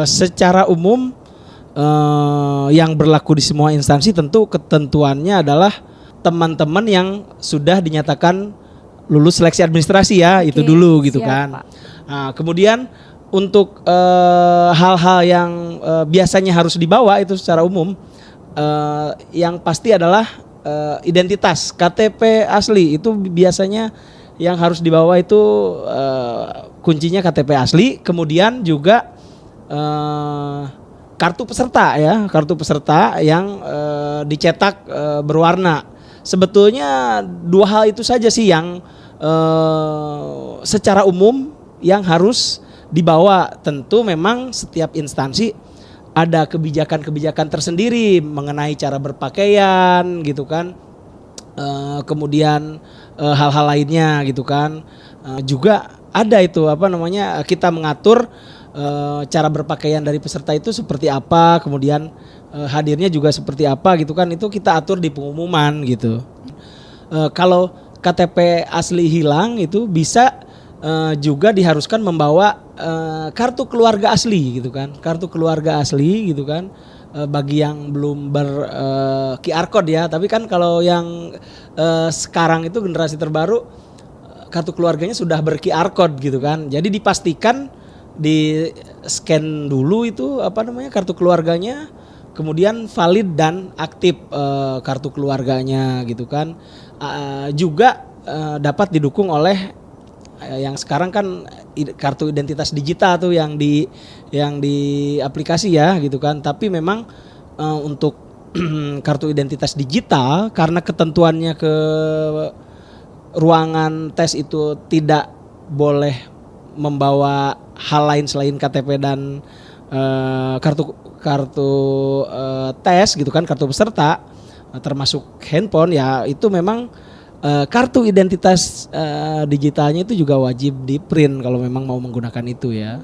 Secara umum yang berlaku di semua instansi tentu ketentuannya adalah teman-teman yang sudah dinyatakan lulus seleksi administrasi ya. Oke, itu dulu gitu kan. Pak. Nah, kemudian untuk hal-hal yang biasanya harus dibawa itu secara umum yang pasti adalah identitas KTP asli itu biasanya yang harus dibawa itu kuncinya KTP asli, kemudian juga kartu peserta ya, kartu peserta yang dicetak berwarna. Sebetulnya dua hal itu saja sih yang secara umum yang harus dibawa. Tentu memang setiap instansi ada kebijakan-kebijakan tersendiri mengenai cara berpakaian gitu kan, kemudian hal-hal lainnya gitu kan, juga ada itu kita mengatur cara berpakaian dari peserta itu seperti apa, kemudian hadirnya juga seperti apa gitu kan, itu kita atur di pengumuman gitu. Kalau KTP asli hilang itu bisa juga diharuskan membawa kartu keluarga asli gitu kan, kartu keluarga asli gitu kan, bagi yang belum ber QR code ya. Tapi kan kalau yang sekarang itu generasi terbaru kartu keluarganya sudah ber QR code gitu kan. Jadi dipastikan di scan dulu itu kartu keluarganya, kemudian valid dan aktif kartu keluarganya gitu kan. Juga dapat didukung oleh yang sekarang kan kartu identitas digital tuh yang di aplikasi ya gitu kan. Tapi memang untuk kartu identitas digital karena ketentuannya ke ruangan tes itu tidak boleh membawa hal lain selain KTP dan kartu tes gitu kan, kartu peserta termasuk handphone ya, itu memang kartu identitas digitalnya itu juga wajib di print kalau memang mau menggunakan itu ya.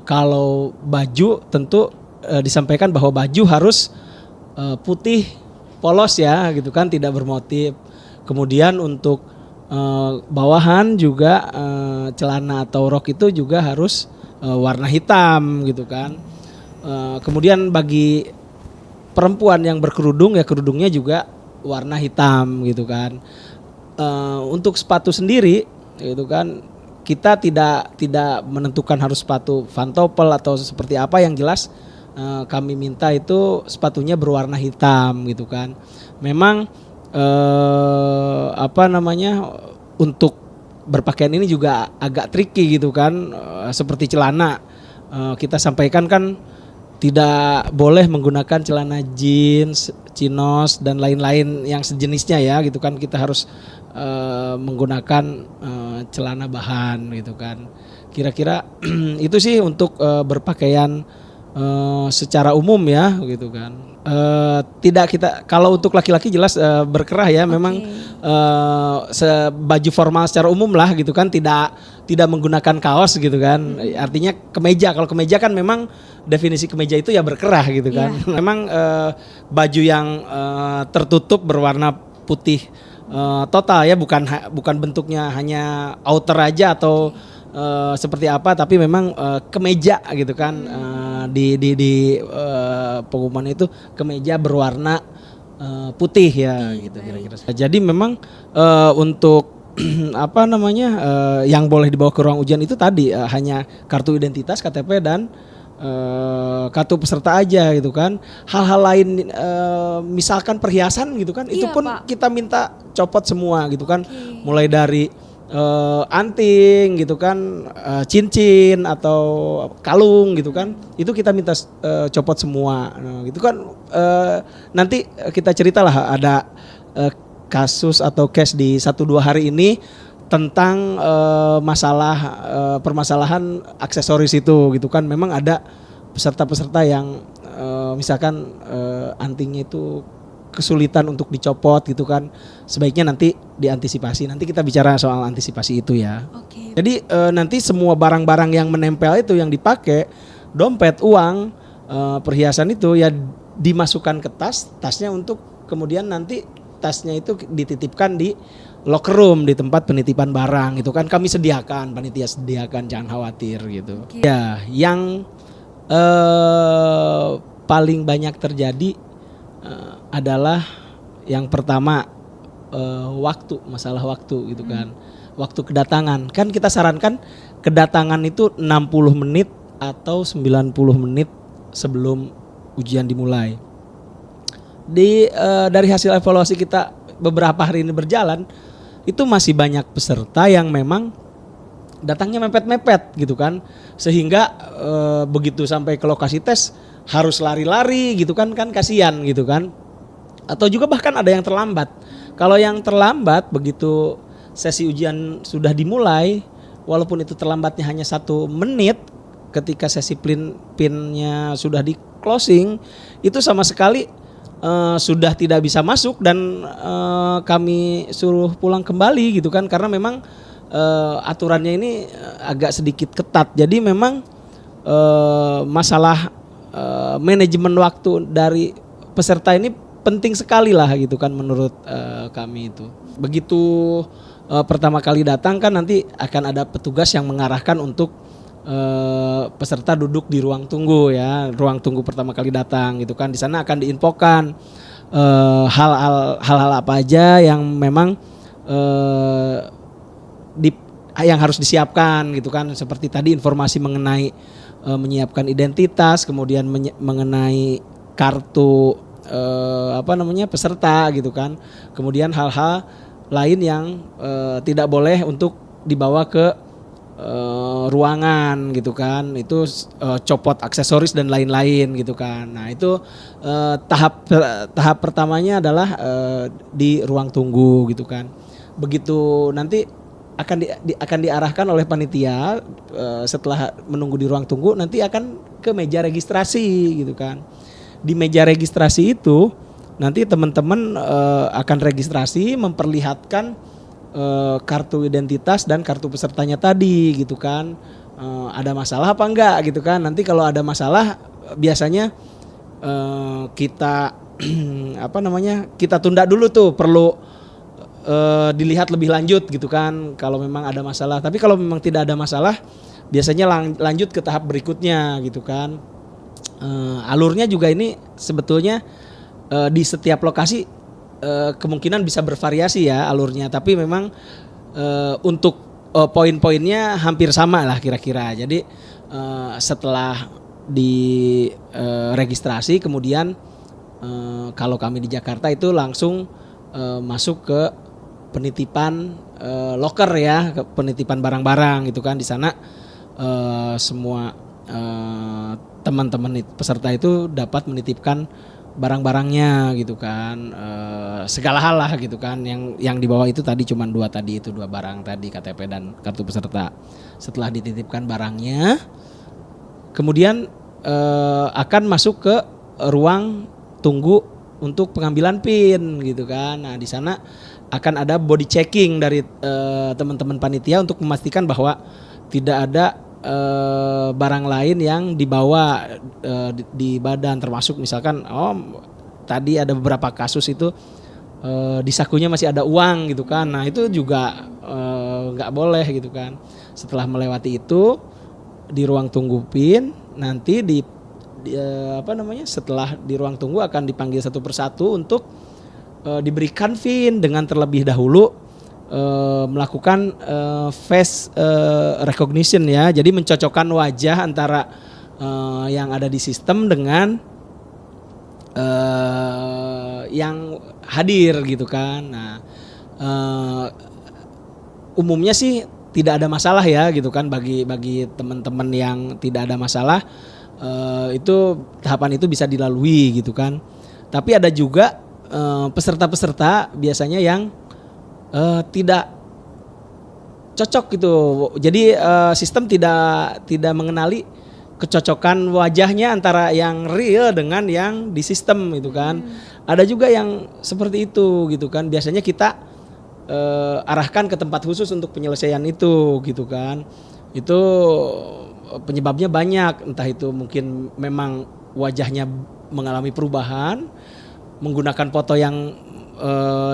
Kalau baju tentu disampaikan bahwa baju harus putih polos ya gitu kan, tidak bermotif. Kemudian untuk bawahan juga celana atau rok itu juga harus warna hitam gitu kan. Kemudian bagi perempuan yang berkerudung ya kerudungnya juga warna hitam gitu kan. Untuk sepatu sendiri gitu kan, kita tidak menentukan harus sepatu pantofel atau seperti apa, yang jelas kami minta itu sepatunya berwarna hitam gitu kan. Memang untuk berpakaian ini juga agak tricky gitu kan, seperti celana kita sampaikan kan tidak boleh menggunakan celana jeans, chinos dan lain-lain yang sejenisnya ya gitu kan. Kita harus menggunakan celana bahan gitu kan. Kira-kira itu sih untuk berpakaian secara umum ya gitu kan. Tidak kita, kalau untuk laki-laki jelas berkerah ya, memang baju formal secara umum lah gitu kan, tidak menggunakan kaos gitu kan. Artinya kemeja, kalau kemeja kan memang definisi kemeja itu ya berkerah gitu kan. Memang baju yang tertutup berwarna putih total ya, bukan bentuknya hanya outer aja atau seperti apa, tapi memang kemeja gitu kan. Di pengumuman itu kemeja berwarna putih ya gitu kira-kira. Jadi memang untuk yang boleh dibawa ke ruang ujian itu tadi hanya kartu identitas KTP dan kartu peserta aja gitu kan. Hal-hal lain misalkan perhiasan gitu kan, itu pun Pak, kita minta copot semua gitu kan. Mulai dari anting gitu kan, cincin atau kalung gitu kan, itu kita minta copot semua. Nah, gitu kan nanti kita ceritalah ada kasus atau case di 1-2 hari ini tentang permasalahan aksesoris itu gitu kan. Memang ada peserta-peserta yang misalkan antingnya itu kesulitan untuk dicopot gitu kan, sebaiknya nanti diantisipasi. Nanti kita bicara soal antisipasi itu ya. Jadi nanti semua barang-barang yang menempel itu yang dipakai, dompet, uang, perhiasan itu ya dimasukkan ke tasnya untuk kemudian nanti tasnya itu dititipkan di locker room, di tempat penitipan barang itu kan kami sediakan, panitia sediakan, jangan khawatir gitu. Ya, yang Paling banyak terjadi adalah yang pertama masalah waktu gitu kan. Waktu kedatangan. Kan kita sarankan kedatangan itu 60 menit atau 90 menit sebelum ujian dimulai. Dari hasil evaluasi kita beberapa hari ini berjalan, itu masih banyak peserta yang memang datangnya mepet-mepet gitu kan, sehingga begitu sampai ke lokasi tes harus lari-lari gitu kan kasihan gitu kan, atau juga bahkan ada yang terlambat. Kalau yang terlambat begitu sesi ujian sudah dimulai, walaupun itu terlambatnya hanya 1 menit, ketika sesi pinnya sudah di closing, itu sama sekali sudah tidak bisa masuk dan kami suruh pulang kembali gitu kan, karena memang aturannya ini agak sedikit ketat. Jadi memang masalah manajemen waktu dari peserta ini penting sekali lah gitu kan menurut kami itu. Begitu pertama kali datang kan nanti akan ada petugas yang mengarahkan untuk peserta duduk di ruang tunggu ya, ruang tunggu pertama kali datang gitu kan. Di sana akan diinfokan hal-hal apa aja yang memang yang harus disiapkan gitu kan, seperti tadi informasi mengenai menyiapkan identitas, kemudian mengenai kartu peserta gitu kan, kemudian hal-hal lain yang tidak boleh untuk dibawa ke ruangan gitu kan, itu copot aksesoris dan lain-lain gitu kan. Nah itu tahap pertamanya adalah di ruang tunggu gitu kan. Begitu nanti akan diarahkan oleh panitia setelah menunggu di ruang tunggu, nanti akan ke meja registrasi gitu kan. Di meja registrasi itu nanti teman-teman akan registrasi, memperlihatkan kartu identitas dan kartu pesertanya tadi gitu kan. Ada masalah apa enggak gitu kan. Nanti kalau ada masalah biasanya kita kita tunda dulu tuh, perlu dilihat lebih lanjut gitu kan kalau memang ada masalah. Tapi kalau memang tidak ada masalah, biasanya lanjut ke tahap berikutnya gitu kan. Alurnya juga ini sebetulnya di setiap lokasi kemungkinan bisa bervariasi ya alurnya, tapi memang untuk poin-poinnya hampir sama lah kira-kira. Jadi setelah di registrasi, kemudian kalau kami di Jakarta itu langsung masuk ke penitipan loker ya, ke penitipan barang-barang gitu kan. Di sana semua teman-teman peserta itu dapat menitipkan barang-barangnya gitu kan, segala hal lah gitu kan. Yang dibawa itu tadi cuma dua barang tadi, KTP dan kartu peserta. Setelah dititipkan barangnya, kemudian akan masuk ke ruang tunggu untuk pengambilan PIN gitu kan. Nah di sana akan ada body checking dari teman-teman panitia untuk memastikan bahwa tidak ada barang lain yang dibawa di badan, termasuk misalkan tadi ada beberapa kasus itu di sakunya masih ada uang gitu kan. Nah itu juga nggak boleh gitu kan. Setelah melewati itu di ruang tunggu PIN, nanti setelah di ruang tunggu akan dipanggil satu persatu untuk diberikan PIN dengan terlebih dahulu melakukan face recognition ya. Jadi mencocokkan wajah antara yang ada di sistem dengan yang hadir gitu kan. Nah umumnya sih tidak ada masalah ya gitu kan, bagi teman-teman yang tidak ada masalah itu tahapan itu bisa dilalui gitu kan. Tapi ada juga peserta-peserta biasanya yang tidak cocok gitu. Jadi sistem tidak mengenali kecocokan wajahnya antara yang real dengan yang di sistem gitu kan. Ada juga yang seperti itu gitu kan. Biasanya kita arahkan ke tempat khusus untuk penyelesaian itu gitu kan. Itu penyebabnya banyak, entah itu mungkin memang wajahnya mengalami perubahan, menggunakan foto yang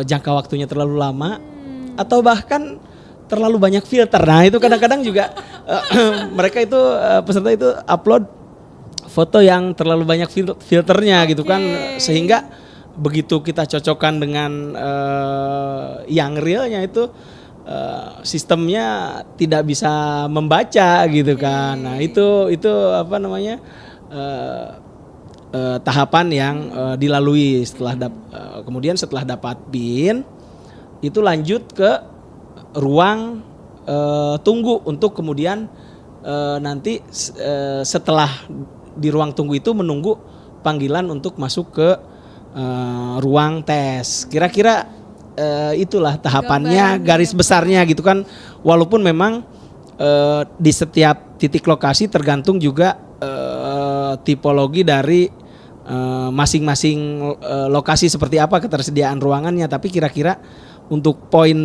jangka waktunya terlalu lama, atau bahkan terlalu banyak filter. Nah itu kadang-kadang juga mereka itu peserta itu upload foto yang terlalu banyak filternya gitu kan, Oke. sehingga begitu kita cocokkan dengan yang realnya itu sistemnya tidak bisa membaca gitu kan. Nah itu apa namanya tahapan yang dilalui setelah kemudian setelah dapat PIN itu lanjut ke ruang tunggu untuk kemudian nanti setelah di ruang tunggu itu menunggu panggilan untuk masuk ke ruang tes. Kira-kira itulah tahapannya, garis besarnya gitu kan. Walaupun memang di setiap titik lokasi tergantung juga tipologi dari masing-masing lokasi seperti apa ketersediaan ruangannya. Tapi kira-kira untuk poin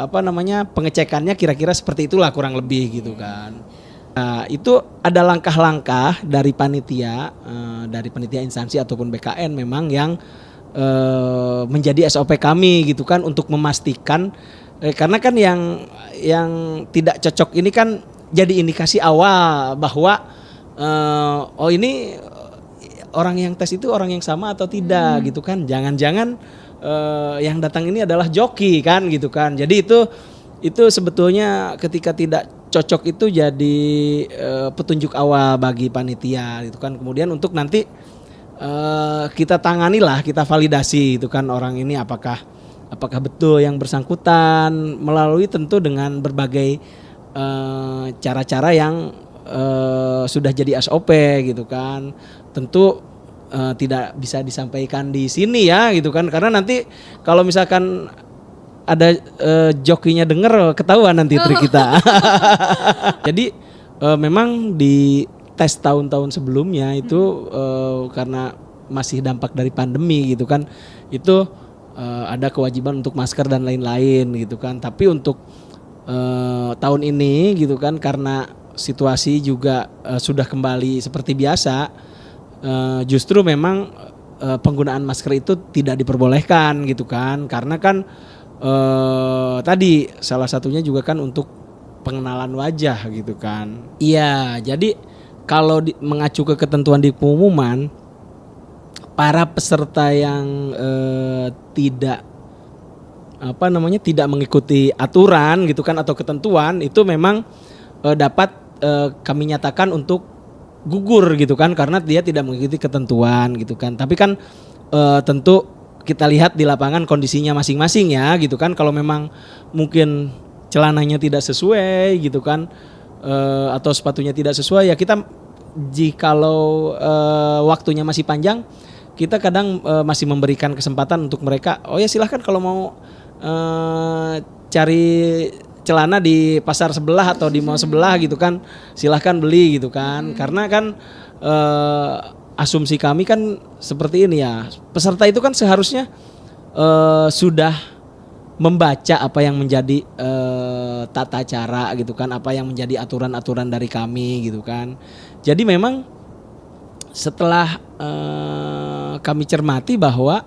apa namanya pengecekannya kira-kira seperti itulah kurang lebih gitu kan. Nah, itu ada langkah-langkah dari panitia instansi ataupun BKN memang yang menjadi SOP kami gitu kan untuk memastikan karena kan yang tidak cocok ini kan jadi indikasi awal bahwa oh ini orang yang tes itu orang yang sama atau tidak gitu kan. Jangan-jangan yang datang ini adalah joki kan gitu kan. Jadi itu sebetulnya ketika tidak cocok itu jadi petunjuk awal bagi panitia gitu kan. Kemudian untuk nanti kita tangani kita validasi itu kan orang ini apakah betul yang bersangkutan melalui tentu dengan berbagai cara-cara yang sudah jadi SOP gitu kan. Tentu tidak bisa disampaikan di sini ya gitu kan, karena nanti kalau misalkan ada jokinya denger ketahuan nanti trik kita. Jadi memang di tes tahun-tahun sebelumnya itu karena masih dampak dari pandemi gitu kan, itu ada kewajiban untuk masker dan lain-lain gitu kan. Tapi untuk tahun ini gitu kan karena situasi juga sudah kembali seperti biasa, justru memang penggunaan masker itu tidak diperbolehkan gitu kan, karena kan tadi salah satunya juga kan untuk pengenalan wajah gitu kan. Iya, jadi kalau mengacu ke ketentuan di pengumuman, para peserta yang tidak mengikuti aturan gitu kan atau ketentuan itu memang dapat kami nyatakan untuk gugur gitu kan, karena dia tidak mengikuti ketentuan gitu kan. Tapi kan tentu kita lihat di lapangan kondisinya masing-masing ya gitu kan. Kalau memang mungkin celananya tidak sesuai gitu kan, atau sepatunya tidak sesuai ya kita jikalau waktunya masih panjang, kita kadang masih memberikan kesempatan untuk mereka, oh ya silahkan kalau mau cari celana di pasar sebelah atau di mall sebelah gitu kan, silahkan beli gitu kan. Karena kan asumsi kami kan seperti ini ya, peserta itu kan seharusnya sudah membaca apa yang menjadi tata cara gitu kan, apa yang menjadi aturan-aturan dari kami gitu kan. Jadi memang setelah kami cermati bahwa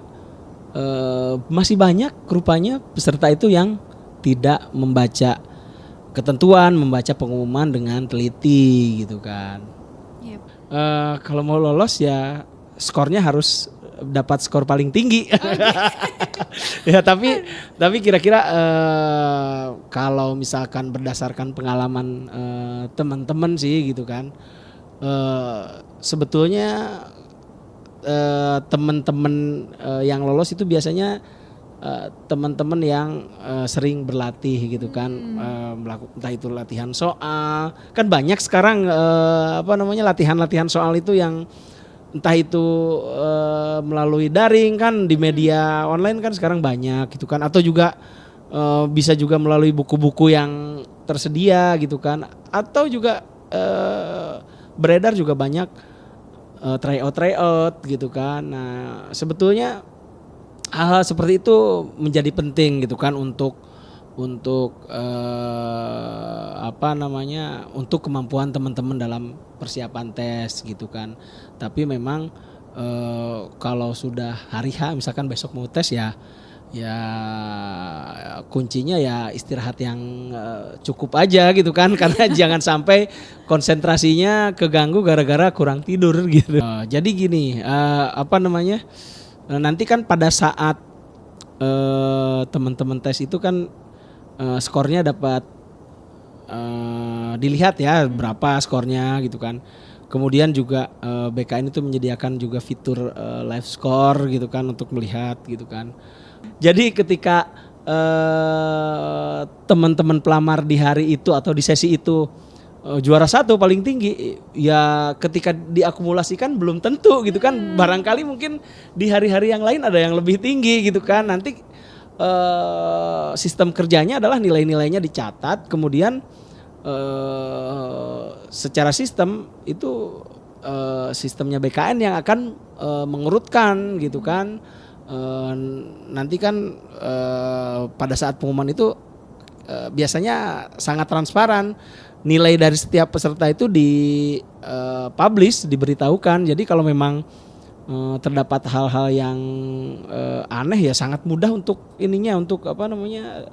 masih banyak rupanya peserta itu yang tidak membaca ketentuan, membaca pengumuman dengan teliti gitu kan. Yep. Kalau mau lolos ya skornya harus dapat skor paling tinggi. Ya tapi kira-kira kalau misalkan berdasarkan pengalaman teman-teman sih gitu kan, sebetulnya teman-teman yang lolos itu biasanya teman-teman yang sering berlatih gitu kan, melakukan entah itu latihan soal, kan banyak sekarang latihan soal itu yang entah itu melalui daring kan, di media online kan sekarang banyak gitu kan, atau juga bisa juga melalui buku-buku yang tersedia gitu kan, atau juga beredar juga banyak tryout gitu kan. Nah sebetulnya hal-hal seperti itu menjadi penting gitu kan untuk untuk kemampuan teman-teman dalam persiapan tes gitu kan. Tapi memang kalau sudah hari H misalkan besok mau tes ya ya kuncinya ya istirahat yang cukup aja gitu kan karena jangan sampai konsentrasinya keganggu gara-gara kurang tidur gitu. Jadi gini, apa namanya? Nanti kan pada saat teman-teman tes itu kan skornya dapat dilihat ya berapa skornya gitu kan. Kemudian juga BKN itu menyediakan juga fitur live score gitu kan untuk melihat gitu kan. Jadi ketika teman-teman pelamar di hari itu atau di sesi itu juara satu paling tinggi, ya ketika diakumulasikan belum tentu gitu kan. Barangkali mungkin di hari-hari yang lain ada yang lebih tinggi gitu kan. Nanti sistem kerjanya adalah nilai-nilainya dicatat, kemudian secara sistem itu sistemnya BKN yang akan mengurutkan gitu kan. Nanti kan pada saat pengumuman itu biasanya sangat transparan, nilai dari setiap peserta itu publish, diberitahukan. Jadi kalau memang terdapat hal-hal yang aneh ya sangat mudah untuk ininya, untuk apa namanya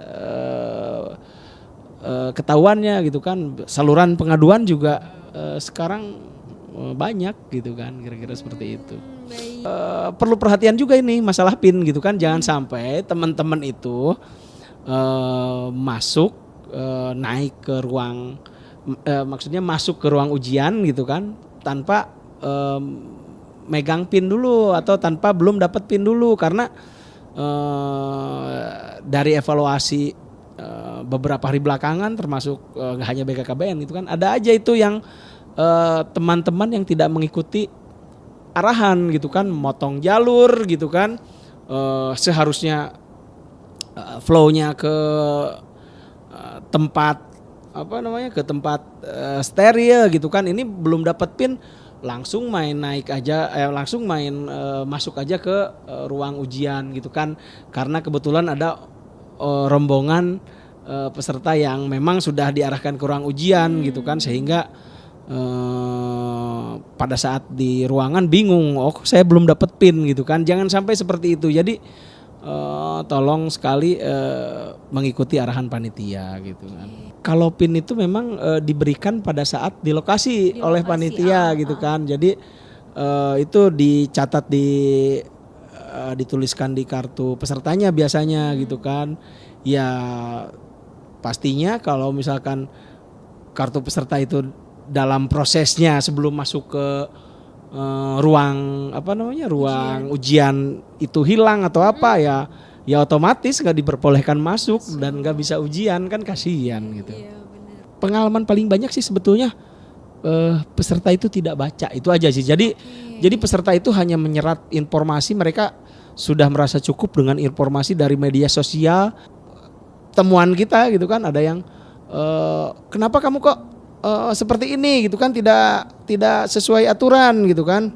ketahuannya gitu kan. Saluran pengaduan juga sekarang banyak gitu kan, kira-kira seperti itu. Perlu perhatian juga ini masalah PIN gitu kan, jangan sampai teman-teman itu masuk naik ke ruang maksudnya masuk ke ruang ujian gitu kan tanpa megang PIN dulu atau tanpa belum dapat PIN dulu, karena dari evaluasi beberapa hari belakangan termasuk gak hanya BKKBN gitu kan, ada aja itu yang teman-teman yang tidak mengikuti arahan gitu kan, motong jalur gitu kan, seharusnya flow-nya ke tempat apa namanya, ke tempat steril gitu kan, ini belum dapat PIN langsung main naik aja, langsung main masuk aja ke ruang ujian gitu kan, karena kebetulan ada rombongan peserta yang memang sudah diarahkan ke ruang ujian gitu kan, sehingga pada saat di ruangan bingung, oh saya belum dapat PIN gitu kan. Jangan sampai seperti itu. Jadi tolong sekali mengikuti arahan panitia gitu kan. Kalau PIN itu memang diberikan pada saat di lokasi oleh panitia gitu kan. Jadi itu dicatat dituliskan di kartu pesertanya biasanya gitu kan. Ya pastinya kalau misalkan kartu peserta itu dalam prosesnya sebelum masuk ke ruang apa namanya, ruang ujian itu hilang atau apa, ya otomatis nggak diperbolehkan masuk dan nggak bisa ujian kan, kasihan gitu. Iya, pengalaman paling banyak sih sebetulnya peserta itu tidak baca, itu aja sih. Jadi peserta itu hanya menyerap informasi, mereka sudah merasa cukup dengan informasi dari media sosial, temuan kita gitu kan. Ada yang kenapa kamu kok seperti ini gitu kan, tidak sesuai aturan gitu kan.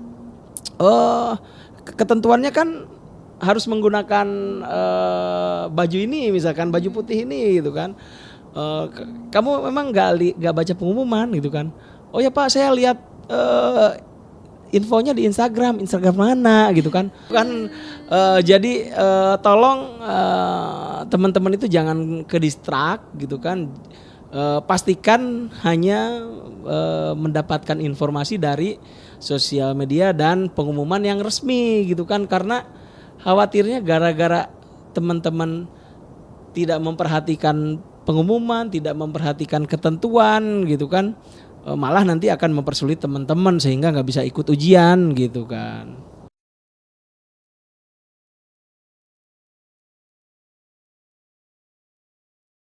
Ketentuannya kan harus menggunakan baju ini, misalkan baju putih ini gitu kan. Kamu memang gak baca pengumuman gitu kan. Oh ya Pak, saya lihat infonya di Instagram mana gitu kan. Jadi tolong teman-teman itu jangan ke distract gitu kan. Pastikan hanya mendapatkan informasi dari sosial media dan pengumuman yang resmi gitu kan, karena khawatirnya gara-gara teman-teman tidak memperhatikan pengumuman, tidak memperhatikan ketentuan gitu kan, malah nanti akan mempersulit teman-teman sehingga nggak bisa ikut ujian gitu kan.